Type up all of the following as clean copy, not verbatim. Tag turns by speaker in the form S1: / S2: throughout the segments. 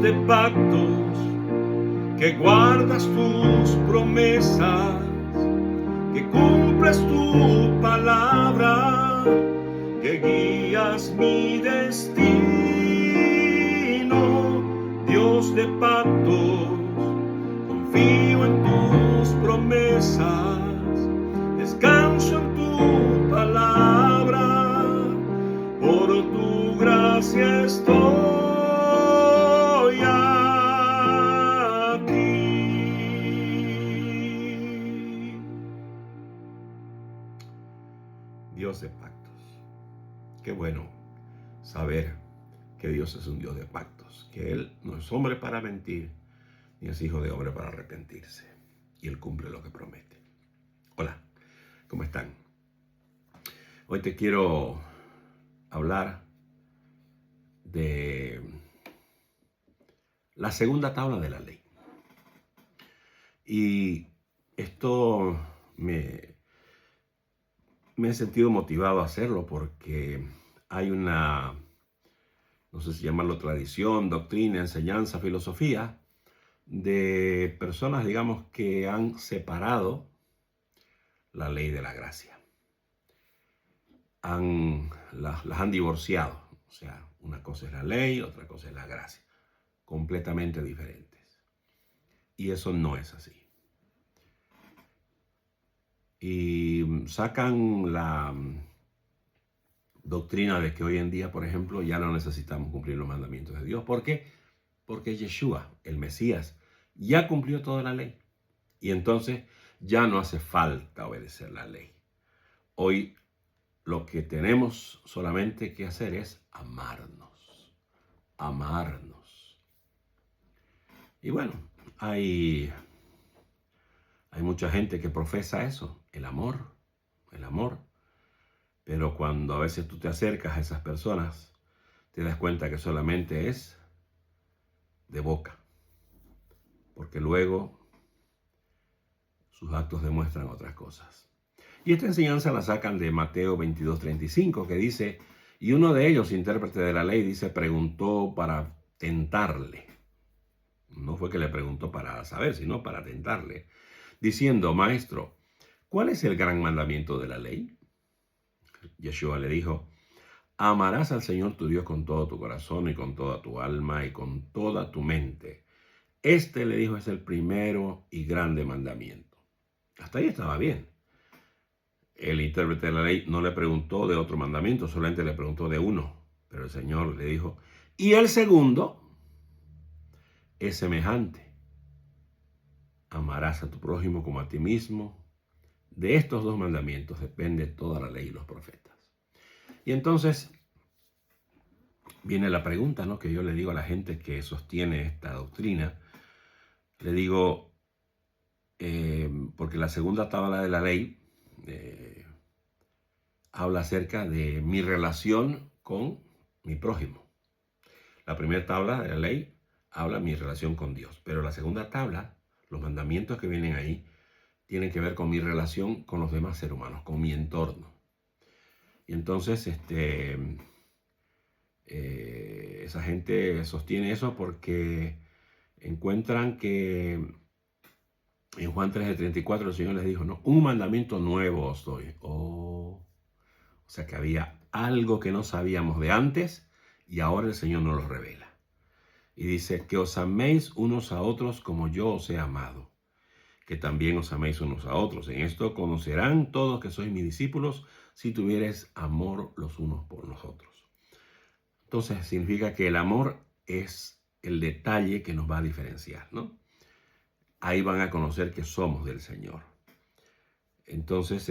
S1: de pactos, que guardas tus promesas, que cumples tu palabra, que guías mi destino. Dios de pactos, confío en tus promesas, descanso en tu palabra, por tu gracia estoy aquí. Dios de pactos. Qué bueno saber que Dios es un Dios de pactos, que Él no es hombre para mentir, ni es hijo de hombre para arrepentirse, y Él cumple lo que promete. Hola, ¿cómo están? Hoy te quiero hablar de la segunda tabla de la ley. Y esto me he sentido motivado a hacerlo porque hay una, no sé si llamarlo tradición, doctrina, enseñanza, filosofía, de personas, digamos, que han separado la ley de la gracia. Las han divorciado. O sea, una cosa es la ley, otra cosa es la gracia. Completamente diferentes. Y eso no es así. Y sacan la doctrina de que hoy en día, por ejemplo, ya no necesitamos cumplir los mandamientos de Dios. ¿Por qué? Porque Yeshua, el Mesías, ya cumplió toda la ley. Y entonces ya no hace falta obedecer la ley. Hoy lo que tenemos solamente que hacer es amarnos. Amarnos. Y bueno, hay mucha gente que profesa eso, el amor. Pero cuando a veces tú te acercas a esas personas, te das cuenta que solamente es de boca. Porque luego sus actos demuestran otras cosas. Y esta enseñanza la sacan de Mateo 22:35, que dice, y uno de ellos, intérprete de la ley, dice, preguntó para tentarle. No fue que le preguntó para saber, sino para tentarle, diciendo, maestro, ¿cuál es el gran mandamiento de la ley? Yeshua le dijo, amarás al Señor tu Dios con todo tu corazón y con toda tu alma y con toda tu mente. Este, le dijo, es el primero y grande mandamiento. Hasta ahí estaba bien. El intérprete de la ley no le preguntó de otro mandamiento, solamente le preguntó de uno. Pero el Señor le dijo, y el segundo es semejante. Amarás a tu prójimo como a ti mismo. De estos dos mandamientos depende toda la ley y los profetas. Y entonces viene la pregunta, ¿no?, que yo le digo a la gente que sostiene esta doctrina. Le digo, porque la segunda tabla de la ley habla acerca de mi relación con mi prójimo. La primera tabla de la ley habla de mi relación con Dios, pero la segunda tabla, los mandamientos que vienen ahí, tienen que ver con mi relación con los demás seres humanos, con mi entorno. Y entonces esa gente sostiene eso porque encuentran que en Juan 13:34 el Señor les dijo, no, un mandamiento nuevo os doy. O sea que había algo que no sabíamos de antes y ahora el Señor nos lo revela. Y dice, que os améis unos a otros como yo os he amado, que también os améis unos a otros. En esto conocerán todos que sois mis discípulos, si tuviereis amor los unos por los otros. Entonces significa que el amor es el detalle que nos va a diferenciar, ¿no? Ahí van a conocer que somos del Señor. Entonces,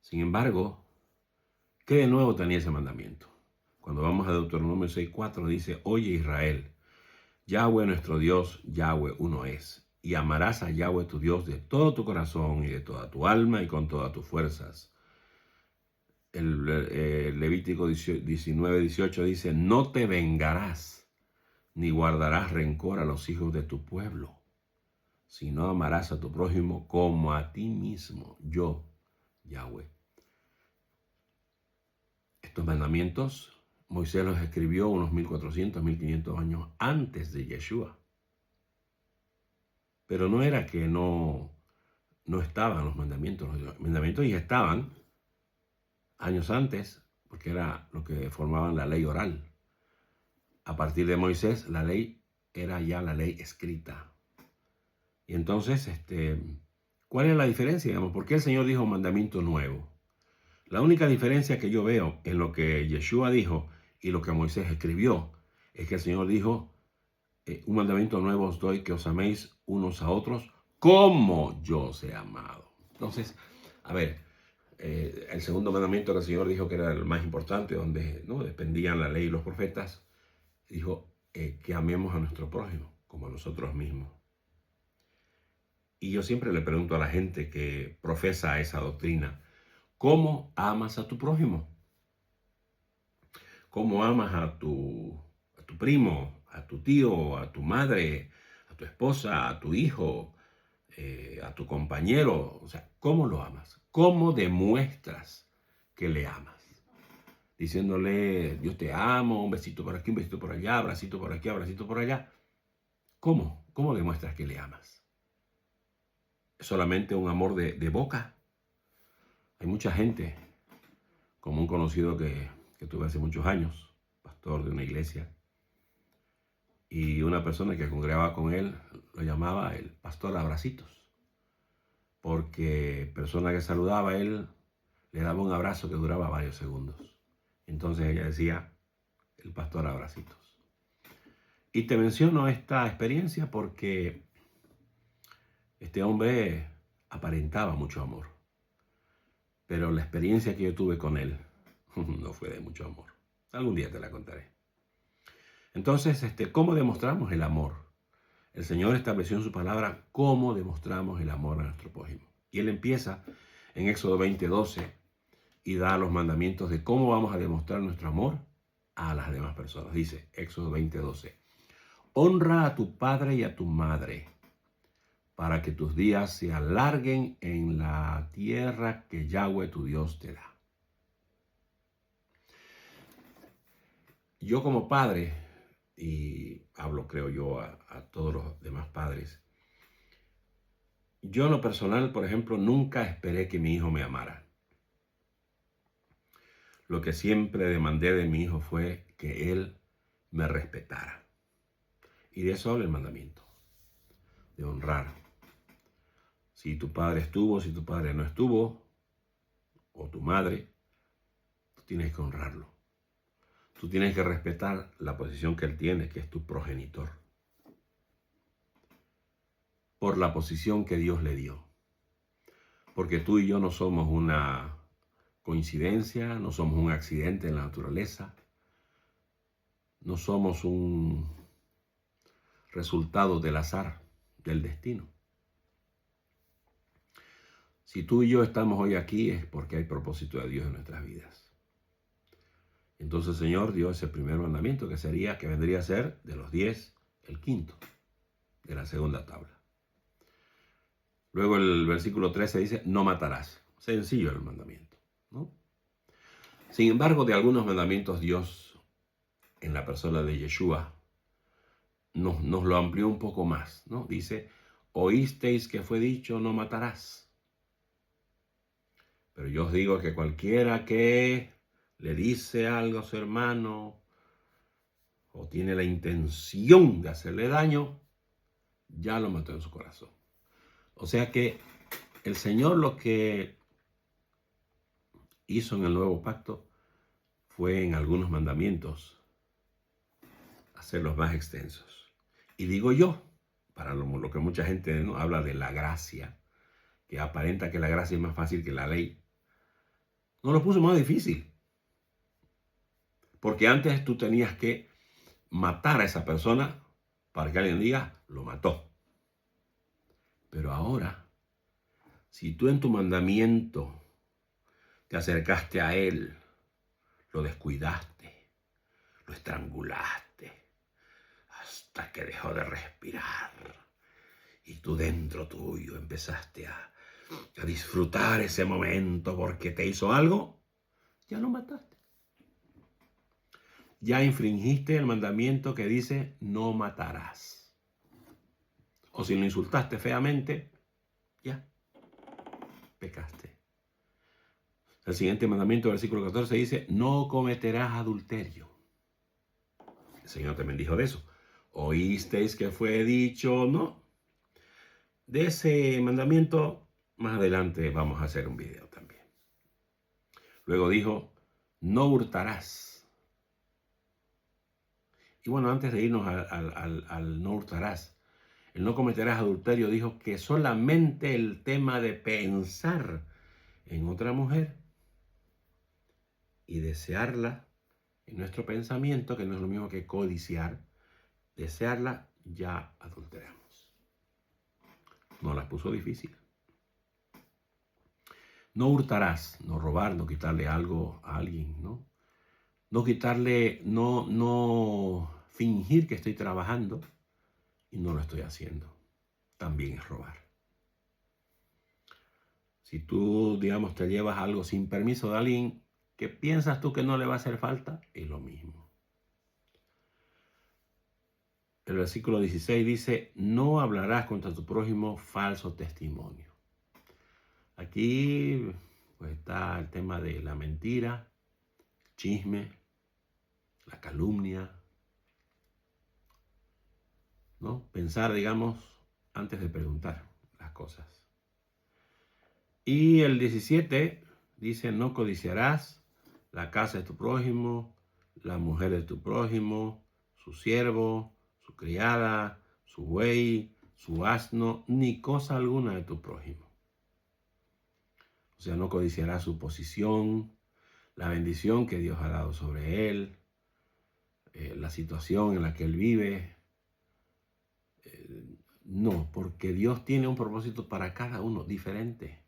S1: sin embargo, ¿qué de nuevo tenía ese mandamiento? Cuando vamos a Deuteronomio 6:4 dice, oye Israel, Yahweh nuestro Dios, Yahweh uno es, y amarás a Yahweh tu Dios de todo tu corazón y de toda tu alma y con todas tus fuerzas. El Levítico 19:18 dice, no te vengarás ni guardarás rencor a los hijos de tu pueblo, sino amarás a tu prójimo como a ti mismo, yo, Yahweh. Estos mandamientos Moisés los escribió unos 1400, 1500 años antes de Yeshua. Pero no era que no estaban los mandamientos ya estaban años antes, porque era lo que formaban la ley oral. A partir de Moisés, la ley era ya la ley escrita. Y entonces, ¿cuál es la diferencia? Digamos, ¿por qué el Señor dijo mandamiento nuevo? La única diferencia que yo veo en lo que Yeshua dijo y lo que Moisés escribió es que el Señor dijo, un mandamiento nuevo os doy, que os améis unos a otros como yo os he amado. Entonces, a ver, el segundo mandamiento que el Señor dijo que era el más importante, donde no dependían la ley y los profetas, dijo que amemos a nuestro prójimo como a nosotros mismos. Y yo siempre le pregunto a la gente que profesa esa doctrina, ¿cómo amas a tu prójimo? ¿Cómo amas a tu primo, a tu tío, a tu madre, a tu esposa, a tu hijo, a tu compañero? O sea, ¿cómo lo amas? ¿Cómo demuestras que le amas? Diciéndole, Dios te amo, un besito por aquí, un besito por allá, abracito por aquí, abracito por allá. ¿Cómo? ¿Cómo demuestras que le amas? ¿Es solamente un amor de boca? Hay mucha gente, como un conocido que tuve hace muchos años, pastor de una iglesia, y una persona que congregaba con él lo llamaba el pastor Abracitos, porque persona que saludaba a él le daba un abrazo que duraba varios segundos. Entonces ella decía, el pastor Abracitos. Y te menciono esta experiencia porque este hombre aparentaba mucho amor, pero la experiencia que yo tuve con él no fue de mucho amor. Algún día te la contaré. Entonces, ¿cómo demostramos el amor? El Señor estableció en su palabra cómo demostramos el amor a nuestro prójimo. Y Él empieza en Éxodo 20:12 y da los mandamientos de cómo vamos a demostrar nuestro amor a las demás personas. Dice Éxodo 20:12, honra a tu padre y a tu madre para que tus días se alarguen en la tierra que Yahweh tu Dios te da. Yo como padre, y hablo creo yo a todos los demás padres, yo en lo personal, por ejemplo, nunca esperé que mi hijo me amara. Lo que siempre demandé de mi hijo fue que él me respetara. Y de eso habla el mandamiento, de honrar. Si tu padre estuvo, si tu padre no estuvo, o tu madre, tú tienes que honrarlo. Tú tienes que respetar la posición que él tiene, que es tu progenitor, por la posición que Dios le dio. Porque tú y yo no somos una coincidencia, no somos un accidente en la naturaleza, no somos un resultado del azar, del destino. Si tú y yo estamos hoy aquí es porque hay propósito de Dios en nuestras vidas. Entonces el Señor dio ese primer mandamiento que vendría a ser de los 10, el quinto de la segunda tabla. Luego el versículo 13 dice, no matarás. Sencillo el mandamiento, ¿no? Sin embargo, de algunos mandamientos Dios, en la persona de Yeshua, nos lo amplió un poco más, ¿no? Dice, oísteis que fue dicho, no matarás. Pero yo os digo que cualquiera que le dice algo a su hermano o tiene la intención de hacerle daño, ya lo mató en su corazón. O sea que el Señor lo que hizo en el nuevo pacto fue en algunos mandamientos hacerlos más extensos. Y digo yo, para lo que mucha gente, ¿no?, habla de la gracia, que aparenta que la gracia es más fácil que la ley, no lo puso más difícil. Porque antes tú tenías que matar a esa persona para que alguien diga, lo mató. Pero ahora, si tú en tu mandamiento te acercaste a él, lo descuidaste, lo estrangulaste, hasta que dejó de respirar, y tú dentro tuyo empezaste a disfrutar ese momento porque te hizo algo, ya lo mataste. ya infringiste el mandamiento que dice no matarás. O si lo insultaste feamente, ya pecaste. El siguiente mandamiento, versículo 14, dice, no cometerás adulterio. El Señor también dijo de eso. ¿Oísteis que fue dicho? No. De ese mandamiento, más adelante vamos a hacer un video también. Luego dijo, no hurtarás. Y bueno, antes de irnos al no hurtarás, el no cometerás adulterio, dijo que solamente el tema de pensar en otra mujer y desearla en nuestro pensamiento, que no es lo mismo que codiciar, desearla, ya adulteramos. Nos las puso difícil. No hurtarás, no robar, no quitarle algo a alguien, ¿no? No quitarle, no fingir que estoy trabajando y no lo estoy haciendo. También es robar. Si tú, digamos, te llevas algo sin permiso de alguien que piensas tú que no le va a hacer falta, es lo mismo. El versículo 16 dice, no hablarás contra tu prójimo falso testimonio. Aquí pues, está el tema de la mentira, chisme, la calumnia, ¿no? Pensar, digamos, antes de preguntar las cosas. Y el 17 dice, no codiciarás la casa de tu prójimo, la mujer de tu prójimo, su siervo, su criada, su buey, su asno, ni cosa alguna de tu prójimo. O sea, no codiciarás su posición, la bendición que Dios ha dado sobre él, la situación en la que él vive. No, porque Dios tiene un propósito para cada uno diferente.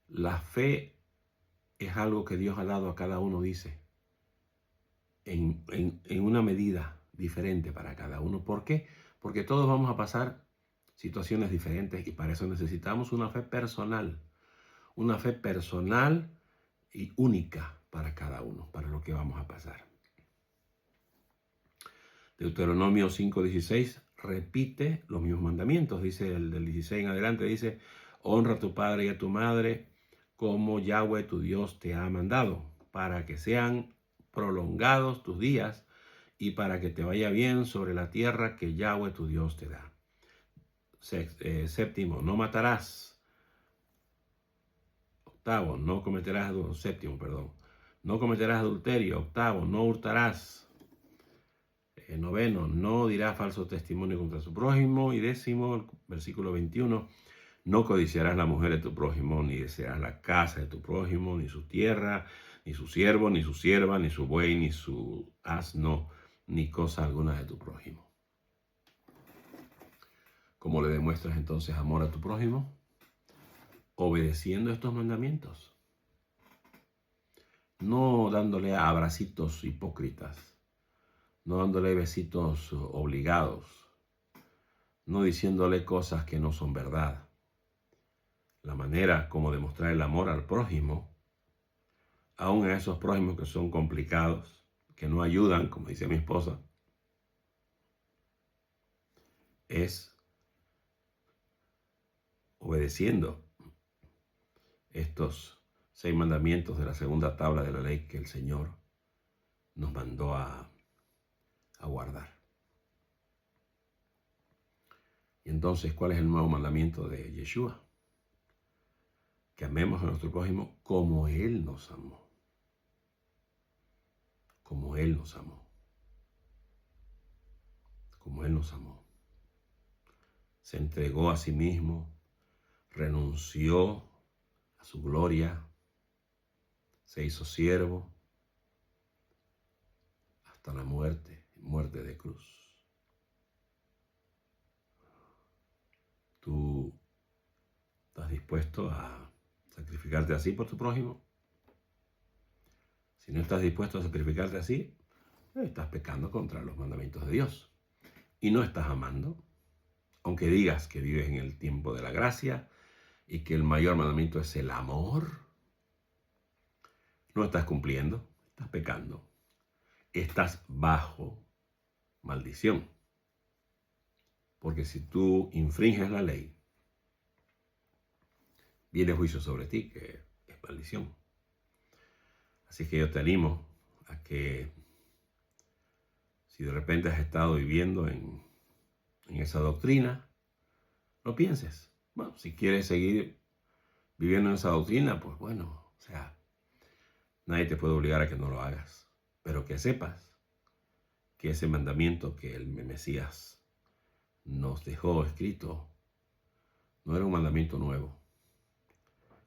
S1: La fe es algo que Dios ha dado a cada uno, dice, en una medida diferente para cada uno. ¿Por qué? Porque todos vamos a pasar situaciones diferentes y para eso necesitamos una fe personal y única para cada uno, para lo que vamos a pasar. Deuteronomio 5:16 repite los mismos mandamientos, dice el del 16 en adelante, dice, honra a tu padre y a tu madre como Yahweh tu Dios te ha mandado, para que sean prolongados tus días y para que te vaya bien sobre la tierra que Yahweh tu Dios te da. Séptimo, no matarás. Octavo, no cometerás adulterio. Séptimo, perdón. No cometerás adulterio. Octavo, no hurtarás. Noveno, no dirás falso testimonio contra su prójimo. Y décimo, versículo 21, no codiciarás la mujer de tu prójimo, ni desearás la casa de tu prójimo, ni su tierra, ni su siervo, ni su sierva, ni su buey, ni su asno, ni cosa alguna de tu prójimo. ¿Cómo le demuestras entonces amor a tu prójimo? Obedeciendo estos mandamientos. No dándole abracitos hipócritas. No dándole besitos obligados. No diciéndole cosas que no son verdad. La manera como demostrar el amor al prójimo, aun a esos prójimos que son complicados, que no ayudan, como dice mi esposa, es obedeciendo estos 6 mandamientos de la segunda tabla de la ley que el Señor nos mandó a guardar. Y entonces, ¿cuál es el nuevo mandamiento de Yeshua? Que amemos a nuestro prójimo como Él nos amó. Como Él nos amó. Como Él nos amó. Se entregó a sí mismo, renunció a su gloria, se hizo siervo hasta la muerte de cruz. ¿Tú estás dispuesto a sacrificarte así por tu prójimo? Si no estás dispuesto a sacrificarte así, estás pecando contra los mandamientos de Dios. Y no estás amando, aunque digas que vives en el tiempo de la gracia y que el mayor mandamiento es el amor. No estás cumpliendo, estás pecando. estás bajo maldición. Porque si tú infringes la ley, viene juicio sobre ti, que es maldición. Así que yo te animo a que si de repente has estado viviendo en esa doctrina, lo pienses. Bueno, si quieres seguir viviendo en esa doctrina, pues bueno, o sea, nadie te puede obligar a que no lo hagas. Pero que sepas que ese mandamiento que el Mesías nos dejó escrito no era un mandamiento nuevo,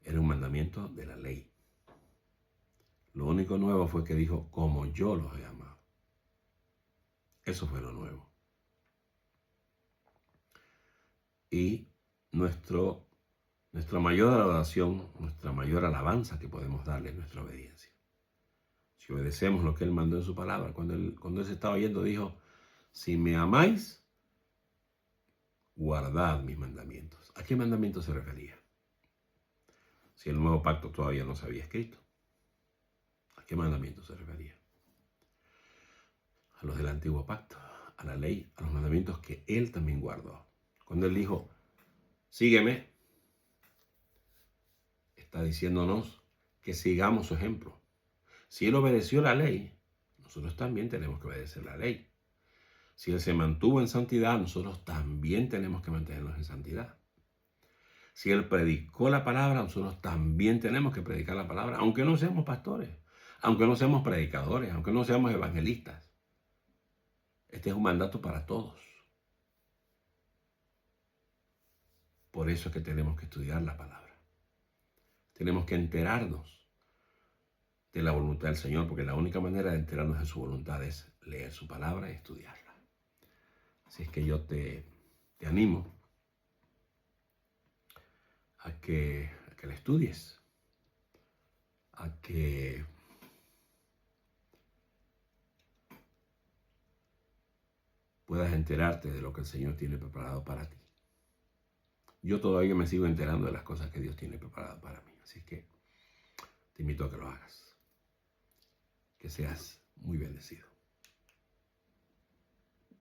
S1: era un mandamiento de la ley. Lo único nuevo fue que dijo, como yo los he amado. Eso fue lo nuevo. Y nuestra mayor adoración, nuestra mayor alabanza que podemos darle es nuestra obediencia. Si obedecemos lo que Él mandó en su palabra, cuando Él se estaba yendo, dijo, si me amáis, guardad mis mandamientos. ¿A qué mandamientos se refería? Si el nuevo pacto todavía no se había escrito. ¿A qué mandamientos se refería? A los del antiguo pacto, a la ley, a los mandamientos que Él también guardó. Cuando Él dijo, sígueme, está diciéndonos que sigamos su ejemplo. Si Él obedeció la ley, nosotros también tenemos que obedecer la ley. Si Él se mantuvo en santidad, nosotros también tenemos que mantenernos en santidad. Si Él predicó la palabra, nosotros también tenemos que predicar la palabra, aunque no seamos pastores, aunque no seamos predicadores, aunque no seamos evangelistas. Este es un mandato para todos. Por eso es que tenemos que estudiar la palabra. Tenemos que enterarnos de la voluntad del Señor, porque la única manera de enterarnos de su voluntad es leer su palabra y estudiarla. Así es que yo te animo a que la estudies, a que puedas enterarte de lo que el Señor tiene preparado para ti. Yo todavía me sigo enterando de las cosas que Dios tiene preparado para mí. Así que te invito a que lo hagas. Que seas muy bendecido.